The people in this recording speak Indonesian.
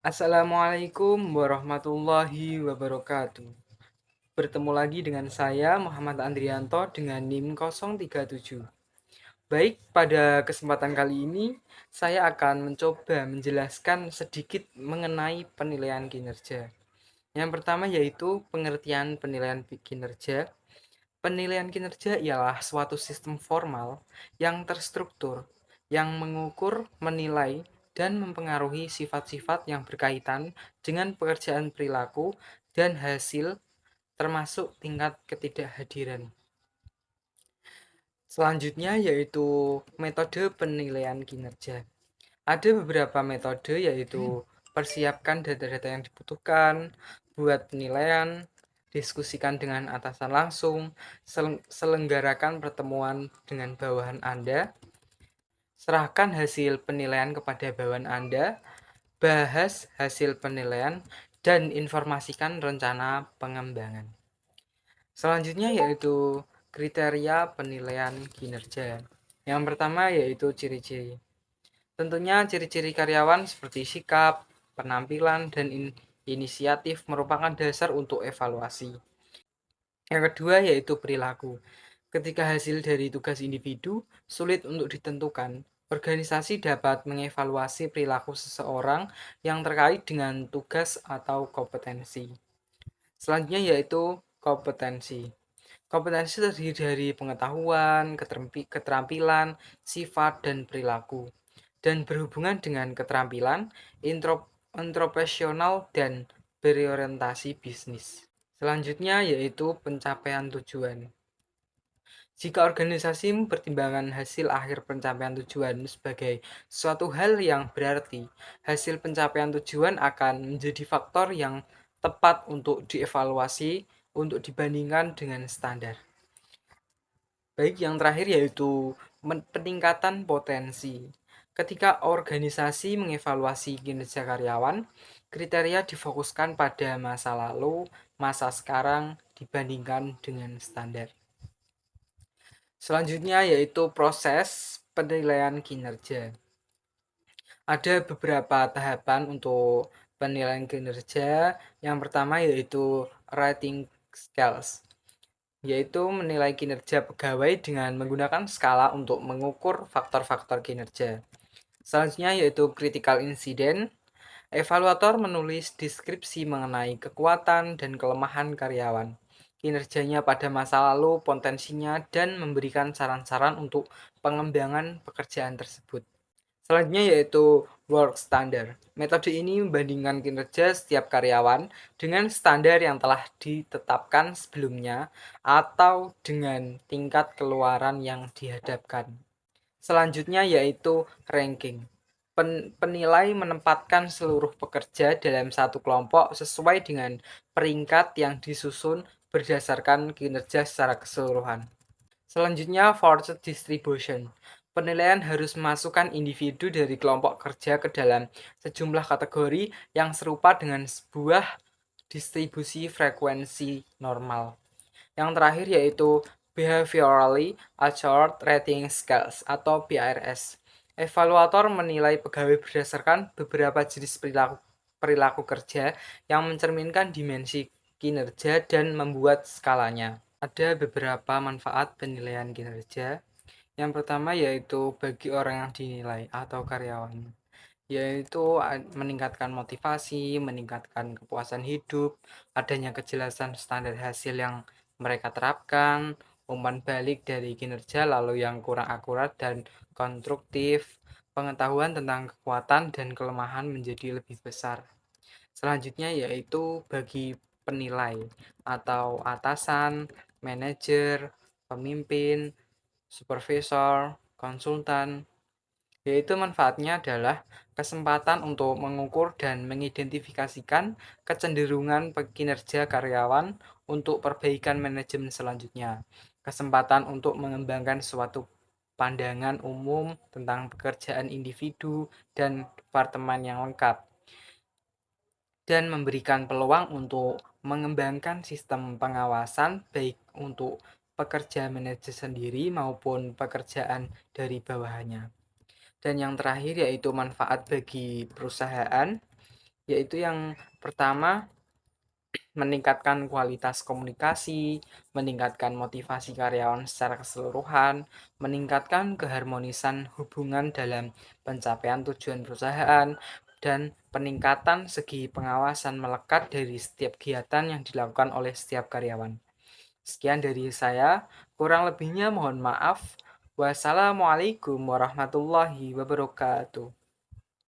Assalamualaikum warahmatullahi wabarakatuh. Bertemu lagi dengan saya Muhammad Andrianto dengan NIM 037. Baik, pada kesempatan kali ini saya akan mencoba menjelaskan sedikit mengenai penilaian kinerja. Yang pertama yaitu pengertian penilaian kinerja. Penilaian kinerja ialah suatu sistem formal yang terstruktur, yang mengukur, menilai, dan mempengaruhi sifat-sifat yang berkaitan dengan pekerjaan perilaku dan hasil, termasuk tingkat ketidakhadiran. Selanjutnya yaitu metode penilaian kinerja. Ada beberapa metode yaitu persiapkan data-data yang dibutuhkan, buat penilaian, diskusikan dengan atasan langsung, selenggarakan pertemuan dengan bawahan Anda, serahkan hasil penilaian kepada bawahan Anda, bahas hasil penilaian, dan informasikan rencana pengembangan. Selanjutnya yaitu kriteria penilaian kinerja. Yang pertama yaitu ciri-ciri. Tentunya ciri-ciri karyawan seperti sikap, penampilan, dan inisiatif merupakan dasar untuk evaluasi. Yang kedua yaitu perilaku. Ketika hasil dari tugas individu sulit untuk ditentukan, organisasi dapat mengevaluasi perilaku seseorang yang terkait dengan tugas atau kompetensi. Selanjutnya yaitu kompetensi. Kompetensi terdiri dari pengetahuan, keterampilan, sifat, dan perilaku, dan berhubungan dengan keterampilan intropersonal dan berorientasi bisnis. Selanjutnya yaitu pencapaian tujuan. Jika organisasi mempertimbangkan hasil akhir pencapaian tujuan sebagai suatu hal yang berarti, hasil pencapaian tujuan akan menjadi faktor yang tepat untuk dievaluasi untuk dibandingkan dengan standar. Baik, yang terakhir yaitu peningkatan potensi. Ketika organisasi mengevaluasi kinerja karyawan, kriteria difokuskan pada masa lalu, masa sekarang dibandingkan dengan standar. Selanjutnya yaitu proses penilaian kinerja. Ada beberapa tahapan untuk penilaian kinerja. Yang pertama yaitu rating scales, yaitu menilai kinerja pegawai dengan menggunakan skala untuk mengukur faktor-faktor kinerja. Selanjutnya yaitu critical incident. Evaluator menulis deskripsi mengenai kekuatan dan kelemahan karyawan, kinerjanya pada masa lalu, potensinya, dan memberikan saran-saran untuk pengembangan pekerjaan tersebut. Selanjutnya yaitu work standard. Metode ini membandingkan kinerja setiap karyawan dengan standar yang telah ditetapkan sebelumnya atau dengan tingkat keluaran yang dihadapkan. Selanjutnya yaitu ranking. Penilai menempatkan seluruh pekerja dalam satu kelompok sesuai dengan peringkat yang disusun berdasarkan kinerja secara keseluruhan. Selanjutnya, forced distribution. Penilaian harus memasukkan individu dari kelompok kerja ke dalam sejumlah kategori yang serupa dengan sebuah distribusi frekuensi normal. Yang terakhir yaitu Behaviorally Assured Rating Scales atau BRS. Evaluator menilai pegawai berdasarkan beberapa jenis perilaku kerja yang mencerminkan dimensi kinerja dan membuat skalanya. Ada beberapa manfaat penilaian kinerja. Yang pertama yaitu bagi orang yang dinilai atau karyawan, yaitu meningkatkan motivasi, meningkatkan kepuasan hidup, adanya kejelasan standar hasil yang mereka terapkan, umpan balik dari kinerja lalu yang kurang akurat dan konstruktif, pengetahuan tentang kekuatan dan kelemahan menjadi lebih besar. Selanjutnya yaitu bagi penilai atau atasan, manajer, pemimpin, supervisor, konsultan, yaitu manfaatnya adalah kesempatan untuk mengukur dan mengidentifikasikan kecenderungan kinerja karyawan untuk perbaikan manajemen selanjutnya, kesempatan untuk mengembangkan suatu pandangan umum tentang pekerjaan individu dan departemen yang lengkap, dan memberikan peluang untuk mengembangkan sistem pengawasan baik untuk pekerja manajer sendiri maupun pekerjaan dari bawahannya. Dan yang terakhir yaitu manfaat bagi perusahaan, yaitu yang pertama meningkatkan kualitas komunikasi, meningkatkan motivasi karyawan secara keseluruhan, meningkatkan keharmonisan hubungan dalam pencapaian tujuan perusahaan, dan peningkatan segi pengawasan melekat dari setiap kegiatan yang dilakukan oleh setiap karyawan. Sekian dari saya, kurang lebihnya mohon maaf. Wassalamualaikum warahmatullahi wabarakatuh.